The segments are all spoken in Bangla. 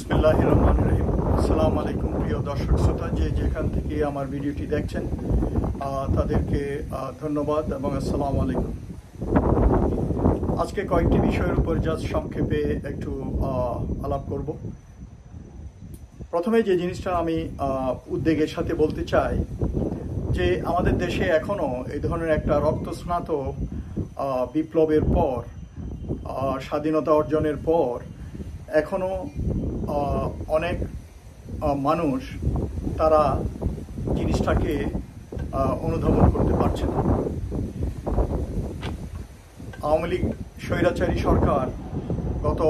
বিসমিল্লাহির রহমানির রহিম। আসসালামু আলাইকুম প্রিয় দর্শক শ্রোতা, যে যেখান থেকে আমার ভিডিওটি দেখছেন তাদেরকে ধন্যবাদ এবং আসসালামু আলাইকুম। আজকে কয়েকটি বিষয়ের উপর জাস্ট সংক্ষেপে একটু আলাপ করব। প্রথমে যে জিনিসটা আমি উদ্বেগের সাথে বলতে চাই যে আমাদের দেশে এখনও এই ধরনের একটা রক্তস্নাত বিপ্লবের পর, স্বাধীনতা অর্জনের পর এখনও অনেক মানুষ তারা জিনিসটাকে অনুধাবন করতে পারছে না। আওয়ামী লীগ স্বৈরাচারী সরকার গত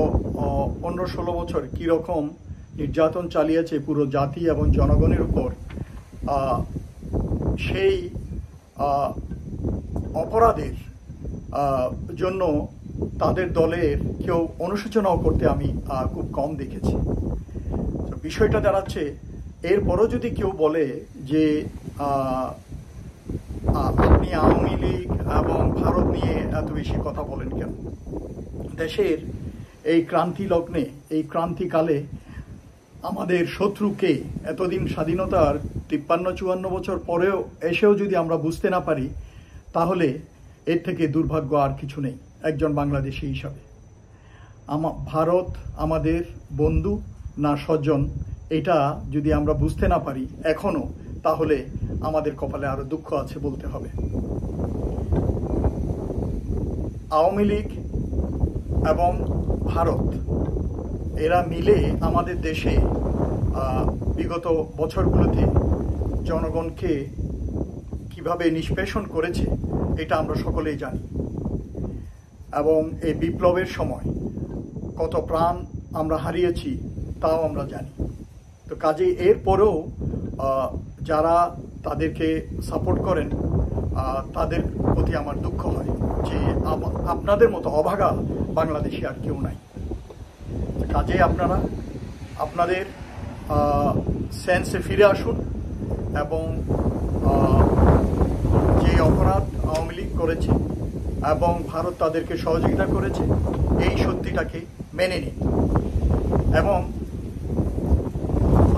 15-16 বছর কীরকম নির্যাতন চালিয়েছে পুরো জাতি এবং জনগণের উপর, সেই অপরাধের জন্য তাদের দলের কেউ অনুশোচনাও করতে আমি খুব কম দেখেছি। বিষয়টা দাঁড়াচ্ছে, এরপরও যদি কেউ বলে যে আপনি আওয়ামী লীগ এবং ভারত নিয়ে এত বেশি কথা বলেন কেন? দেশের এই ক্রান্তি লগ্নে, এই ক্রান্তিকালে আমাদের শত্রুকে এতদিন স্বাধীনতার 53-54 বছর পরেও এসেও যদি আমরা বুঝতে না পারি, তাহলে এর থেকে দুর্ভাগ্য আর কিছু নেই একজন বাংলাদেশী হিসাবে। ভারত আমাদের বন্ধু না স্বজন, এটা যদি আমরা বুঝতে না পারি এখনো, তাহলে আমাদের কপালে আরো দুঃখ আছে বলতে হবে। আওয়ামী লীগ এবং ভারত এরা মিলে আমাদের দেশে বিগত বছরগুলোতে জনগণকে কিভাবে নিষ্পেষণ করেছে এটা আমরা সকলেই জানি, এবং এই বিপ্লবের সময় কত প্রাণ আমরা হারিয়েছি তাও আমরা জানি। তো কাজেই এরপরেও যারা তাদেরকে সাপোর্ট করেন তাদের প্রতি আমার দুঃখ হয় যে আপনাদের মতো অভাগা বাংলাদেশে আর কেউ নাই। কাজেই আপনারা আপনাদের সেন্সে ফিরে আসুন এবং যে অপরাধ আওয়ামী লীগ করেছে এবং ভারত তাদেরকে সহযোগিতা করেছে এই সত্যিটাকে মেনে নিন, এবং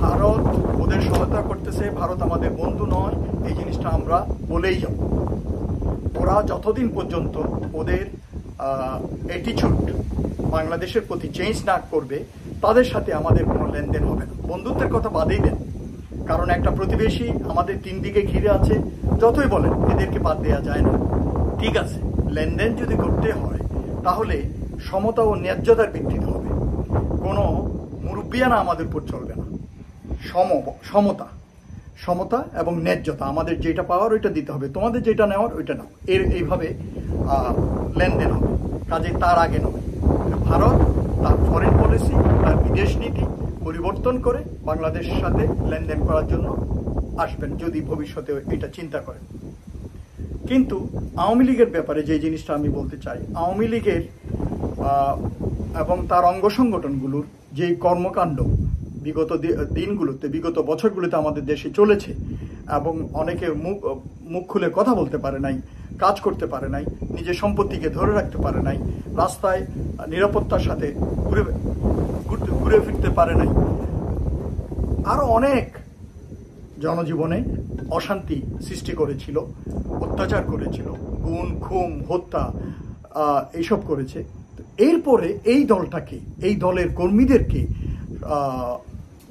ভারত ওদের সহায়তা করতেছে, ভারত আমাদের বন্ধু নয়, এই জিনিসটা আমরা বলেই যাব। ওরা যতদিন পর্যন্ত ওদের অ্যাটিটিউড বাংলাদেশের প্রতি চেঞ্জ না করবে, তাদের সাথে আমাদের কোনো লেনদেন হবে না। বন্ধুত্বের কথা বাদেই দেন, কারণ একটা প্রতিবেশী আমাদের 3 দিকে ঘিরে আছে, যতই বলেন এদেরকে বাদ দেওয়া যায় না। ঠিক আছে, লেনদেন যদি করতে হয় তাহলে সমতা ও ন্যায্যতার ভিত্তিতে হবে, কোনো মুরব্বিয়ানা আমাদের উপর চলবে না। সমতা এবং ন্যায্যতা, আমাদের যেটা পাওয়ার ওইটা দিতে হবে, তোমাদের যেটা নেওয়ার ওইটা নাও, এইভাবে লেনদেন হবে। কাজে তার আগে নয়। ভারত তার ফরেন পলিসি, তার বিদেশ নীতি পরিবর্তন করে বাংলাদেশের সাথে লেনদেন করার জন্য আসবেন যদি ভবিষ্যতে এটা চিন্তা করেন। কিন্তু আওয়ামী লীগের ব্যাপারে যে জিনিসটা আমি বলতে চাই, আওয়ামী লীগের এবং তার অঙ্গ সংগঠনগুলোর যে কর্মকাণ্ড বিগত দিনগুলোতে, বিগত বছরগুলোতে আমাদের দেশে চলেছে, এবং অনেকে মুখ খুলে কথা বলতে পারে নাই, কাজ করতে পারে নাই, নিজের সম্পত্তিকে ধরে রাখতে পারে নাই, রাস্তায় নিরাপত্তার সাথে ঘুরে ফিরতে পারে নাই, আরো অনেক জনজীবনে অশান্তি সৃষ্টি করেছিল, অত্যাচার করেছিল, গুম খুন হত্যা এইসব করেছে। এরপরে এই দলটাকে, এই দলের কর্মীদেরকে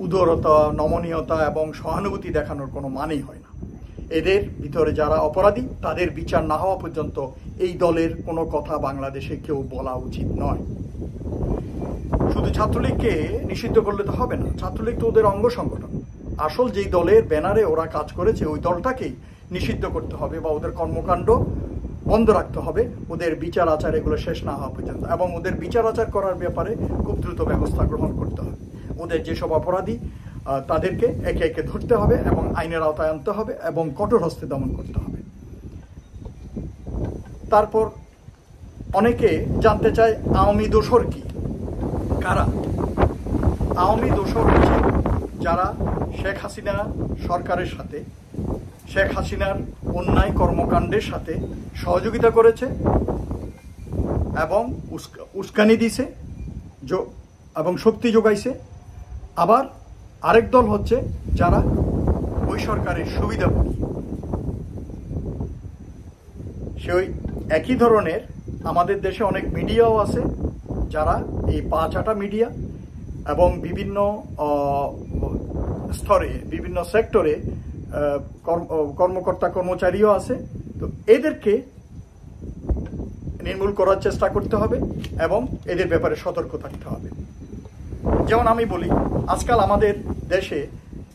উদারতা, নমনীয়তা এবং সহানুভূতি দেখানোর কোনো মানেই হয় না। এদের ভিতরে যারা অপরাধী তাদের বিচার না হওয়া পর্যন্ত এই দলের কোনো কথা বাংলাদেশে কেউ বলা উচিত নয়। শুধু ছাত্রলীগকে নিষিদ্ধ করলে তো হবে না, ছাত্রলীগ তো ওদের অঙ্গ সংগঠন। আসল যেই দলের ব্যানারে ওরা কাজ করেছে ওই দলটাকেই নিষিদ্ধ করতে হবে, বা ওদের কর্মকাণ্ড বন্ধ রাখতে হবে, ওদের বিচার আচার এগুলো শেষ না হওয়া পর্যন্ত, এবং ওদের বিচার আচার করার ব্যাপারে খুব দ্রুত ব্যবস্থা গ্রহণ করতে হবে। ওদের যেসব অপরাধী তাদেরকে একে একে ধরতে হবে এবং আইনের আওতায় আনতে হবে এবং কঠোর হস্তে দমন করতে হবে। তারপর অনেকে জানতে চায় আওয়ামী দোসর কি, কারা? আওয়ামী দোসর হচ্ছে যারা শেখ হাসিনা সরকারের সাথে, শেখ হাসিনার অন্যায় কর্মকাণ্ডের সাথে সহযোগিতা করেছে এবং উস্কানি দিছে এবং শক্তি যোগাইছে আবার আরেক দল হচ্ছে যারা ওই সরকারের সুবিধাভোগী। সেই একই ধরনের আমাদের দেশে অনেক মিডিয়াও আছে যারা এই পাঁচাটা মিডিয়া এবং বিভিন্ন স্তরে বিভিন্ন সেক্টরে কর্মকর্তা কর্মচারীও আছে। তো এদেরকে নির্মূল করার চেষ্টা করতে হবে এবং এদের ব্যাপারে সতর্ক থাকতে হবে। যেমন আমি বলি, আজকাল আমাদের দেশে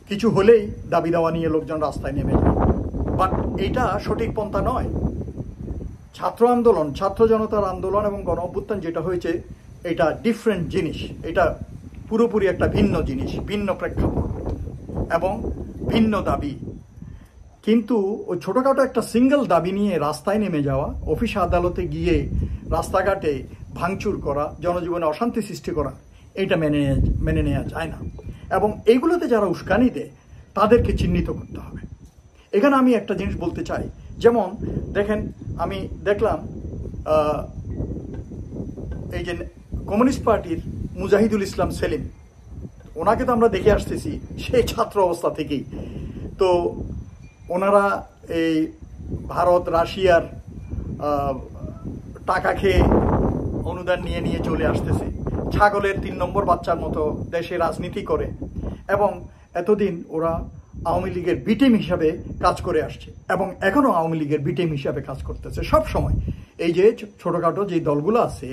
কিছু হলেই দাবি দাওয়া নিয়ে লোকজন রাস্তায় নেমে যায়, বাট এটা সঠিক পন্থা নয়। ছাত্র আন্দোলন, ছাত্র জনতার আন্দোলন এবং গণ অভ্যুত্থান যেটা হয়েছে এটা ডিফারেন্ট জিনিস, এটা পুরোপুরি একটা ভিন্ন জিনিস, ভিন্ন প্রেক্ষাপট এবং ভিন্ন দাবি। কিন্তু ওই ছোটোখাটো একটা সিঙ্গেল দাবি নিয়ে রাস্তায় নেমে যাওয়া, অফিস আদালতে গিয়ে রাস্তাঘাটে ভাঙচুর করা, জনজীবনে অশান্তি সৃষ্টি করা, এটা মেনে নেওয়া যায় না। এবং এইগুলোতে যারা উস্কানি দেয় তাদেরকে চিহ্নিত করতে হবে। এখানে আমি একটা জিনিস বলতে চাই, যেমন দেখেন, আমি দেখলাম এই যে কমিউনিস্ট পার্টির মুজাহিদুল ইসলাম সেলিম, ওনাকে তো আমরা দেখে আসতেছি সেই ছাত্র অবস্থা থেকেই। তো ওনারা এই ভারত রাশিয়ার টাকা খেয়ে অনুদান নিয়ে নিয়ে চলে আসতেছে, ছাগলের 3 নম্বর বাচ্চার মতো দেশে রাজনীতি করে, এবং এতদিন ওরা আওয়ামী লীগের বি টিম হিসাবে কাজ করে আসছে এবং এখনো আওয়ামী লীগের বি টিম হিসাবে কাজ করতেছে সব সময়। এই যে ছোটখাটো যে দলগুলো আছে,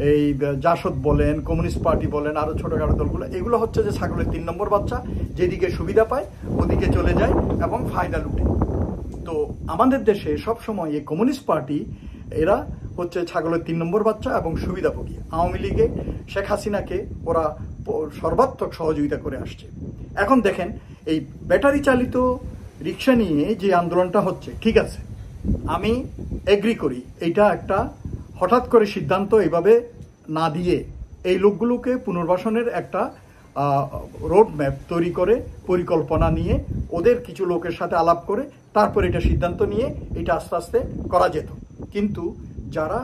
এই জাসদ বলেন, কমিউনিস্ট পার্টি বলেন, আরো ছোটখাটো দলগুলো, এগুলো হচ্ছে যে ছাগলের 3 নম্বর বাচ্চা, যেদিকে সুবিধা পায় ওদিকে চলে যায় এবং ফায়দা লুটে। তো আমাদের দেশে সব সময় এই কমিউনিস্ট পার্টি এরা হচ্ছে ছাগলের 3 নম্বর বাচ্চা এবং সুবিধাভোগী। আওয়ামী লীগে শেখ হাসিনাকে ওরা সর্বাত্মক সহযোগিতা করে আসছে। এখন দেখেন, এই ব্যাটারি চালিত রিক্সা নিয়ে যে আন্দোলনটা হচ্ছে, ঠিক আছে, আমি এগ্রি করি, এটা একটা হঠাৎ করে সিদ্ধান্ত এভাবে না দিয়ে এই লোকগুলোকে পুনর্বাসনের একটা রোড ম্যাপ তৈরি করে পরিকল্পনা নিয়ে ওদের কিছু লোকের সাথে আলাপ করে তারপর এটা সিদ্ধান্ত নিয়ে এটা আস্তে আস্তে করা যেত। কিন্তু যারা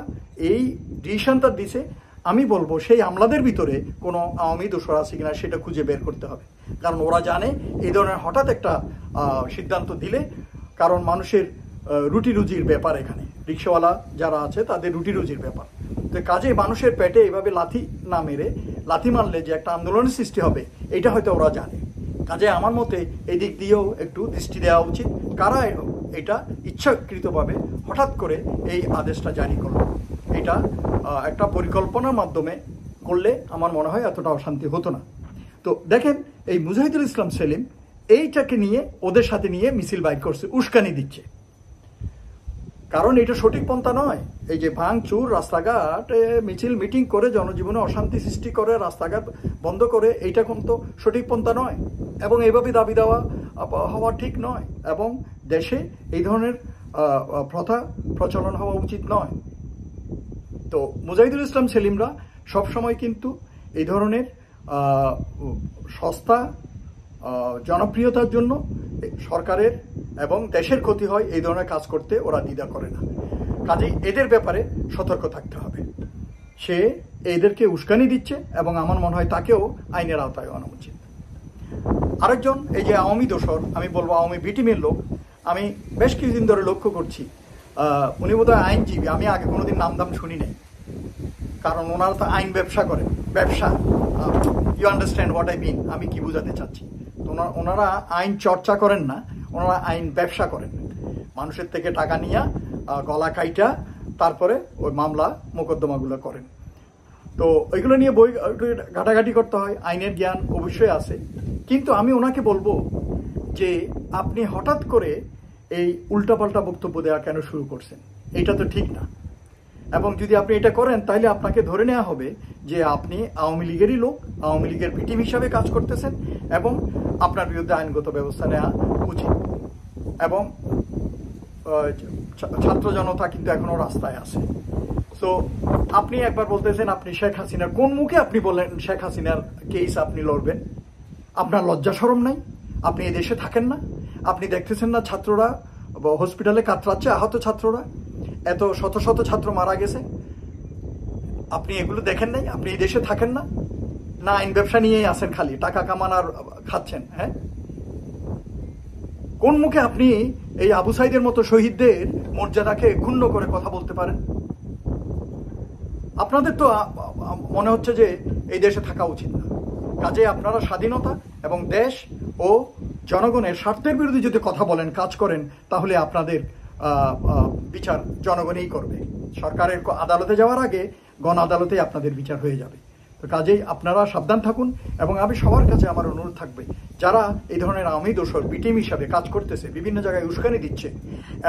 এই ডিসিশনটা দিছে, আমি বলবো সেই আমলাদের ভিতরে কোনো আওয়ামী দোসর আছে কিনা সেটা খুঁজে বের করতে হবে। কারণ ওরা জানে এই ধরনের হঠাৎ একটা সিদ্ধান্ত দিলে, কারণ মানুষের রুটি রুজির ব্যাপার, এখানে রিক্সাওয়ালা যারা আছে তাদের রুটি রুজির ব্যাপার। তো কাজে মানুষের পেটে এভাবে লাথি না মেরে, লাথি মারলে যে একটা আন্দোলনের সৃষ্টি হবে এটা হয়তো ওরা জানে। কাজে আমার মতে এই দিক দিয়েও একটু দৃষ্টি দেওয়া উচিত, কারা এটা ইচ্ছাকৃতভাবে হঠাৎ করে এই আদেশটা জারি করলো। এটা একটা পরিকল্পনার মাধ্যমে করলে আমার মনে হয় এতটা অশান্তি হতো না। তো দেখেন, এই মুজাহিদুল ইসলাম সেলিম এইটাকে নিয়ে ওদের সাথে নিয়ে মিছিল বাইর করছে, উস্কানি দিচ্ছে, কারণ এটা সঠিক পন্থা নয়। এই যে ভাঙচুর, রাস্তাঘাট মিছিল মিটিং করে জনজীবনে অশান্তি সৃষ্টি করে, রাস্তাঘাট বন্ধ করে, এইটা কিন্তু সঠিক পন্থা নয় এবং এইভাবে দাবি দেওয়া হওয়া ঠিক নয় এবং দেশে এই ধরনের প্রথা প্রচলন হওয়া উচিত নয়। তো মুজাহিদুল ইসলাম সেলিমরা সবসময় কিন্তু এই ধরনের সস্তা জনপ্রিয়তার জন্য সরকারের এবং দেশের ক্ষতি হয় এই ধরনের কাজ করতে ওরা দ্বিধা করে না। কাজেই এদের ব্যাপারে সতর্ক থাকতে হবে। সে এদেরকে উস্কানি দিচ্ছে এবং আমার মনে হয় তাকেও আইনের আওতায় আনা উচিত। আরেকজন এই যে আওয়ামী দোসর, আমি বলবো আওয়ামী বি টিমের লোক, আমি বেশ কিছুদিন ধরে লক্ষ্য করছি, উনি বোধহয় আইনজীবী, আমি আগে কোনোদিন নামদাম শুনি নাই, কারণ ওনারা তো আইন ব্যবসা করেন, ব্যবসা, you understand what I mean, আমি কি বোঝাতে চাচ্ছি। তো ওনারা আইন চর্চা করেন না, ওনারা আইন ব্যবসা করেন, মানুষের থেকে টাকা নিয়ে গলা কাইটা তারপরে ওই মামলা মোকদ্দমাগুলো করেন। তো ওইগুলো নিয়ে বই ঘাটাঘাটি করতে হয়, আইনের জ্ঞান অবশ্যই আছে। কিন্তু আমি ওনাকে বলবো যে আপনি হঠাৎ করে এই উল্টাপাল্টা বক্তব্য দেওয়া কেন শুরু করছেন, এটা তো ঠিক না। এবং যদি আপনি এটা করেন তাহলে আপনাকে ধরে নেওয়া হবে যে আপনি আওয়ামী লীগেরই লোক, আওয়ামী লীগের ভিটিম হিসাবে কাজ করতেছেন এবং আপনার বিরুদ্ধে আইনগত ব্যবস্থা নেওয়া উচিত। এবং ছাত্র জনতা কিন্তু এখনো রাস্তায় আছে। তো আপনি একবার বলতেছেন আপনি শেখ হাসিনার, কোন মুখে আপনি বলেন শেখ হাসিনার কেস আপনি লড়বেন? আপনার লজ্জা শরম নাই? আপনি এই দেশে থাকেন না? আপনি দেখতেছেন না ছাত্ররা হসপিটালে কাতরাচ্ছে, আহত ছাত্ররা, এত শত শত ছাত্র মারা গেছে, আপনি এগুলো দেখেন নাই? আপনি এই দেশে থাকেন না? না আইন ব্যবসা নিয়েই আছেন, খালি টাকা কামানার খাচ্ছেন? হ্যাঁ, কোন মুখে আপনি এই আবু সাইদের মতো শহীদদের মর্যাদাকে ক্ষুণ্ণ করে কথা বলতে পারেন? আপনাদের তো মনে হচ্ছে যে এই দেশে থাকা উচিত না। কাজে আপনারা স্বাধীনতা এবং দেশ ও জনগণের স্বার্থের বিরুদ্ধে যদি কথা বলেন, কাজ করেন, তাহলে আপনাদের বিচার জনগণই করবে। সরকারের আদালতে যাওয়ার আগে গণ আদালতে আপনাদের বিচার হয়ে যাবে। তো কাজেই আপনারা সাবধান থাকুন। এবং আমি সবার কাছে আমার অনুরোধ থাকবে, যারা এই ধরনের আওয়ামী দোসর বিটিম হিসাবে কাজ করতেছে, বিভিন্ন জায়গায় উস্কানি দিচ্ছে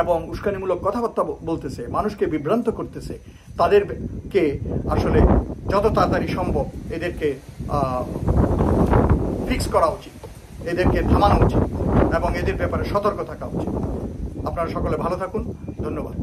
এবং উস্কানিমূলক কথাবার্তা বলতেছে, মানুষকে বিভ্রান্ত করতেছে, তাদেরকে আসলে যত তাড়াতাড়ি সম্ভব এদেরকে ফিক্স করা উচিত, এদেরকে থামানো উচিত এবং এদের ব্যাপারে সতর্ক থাকা উচিত। আপনারা সকলে ভালো থাকুন। ধন্যবাদ।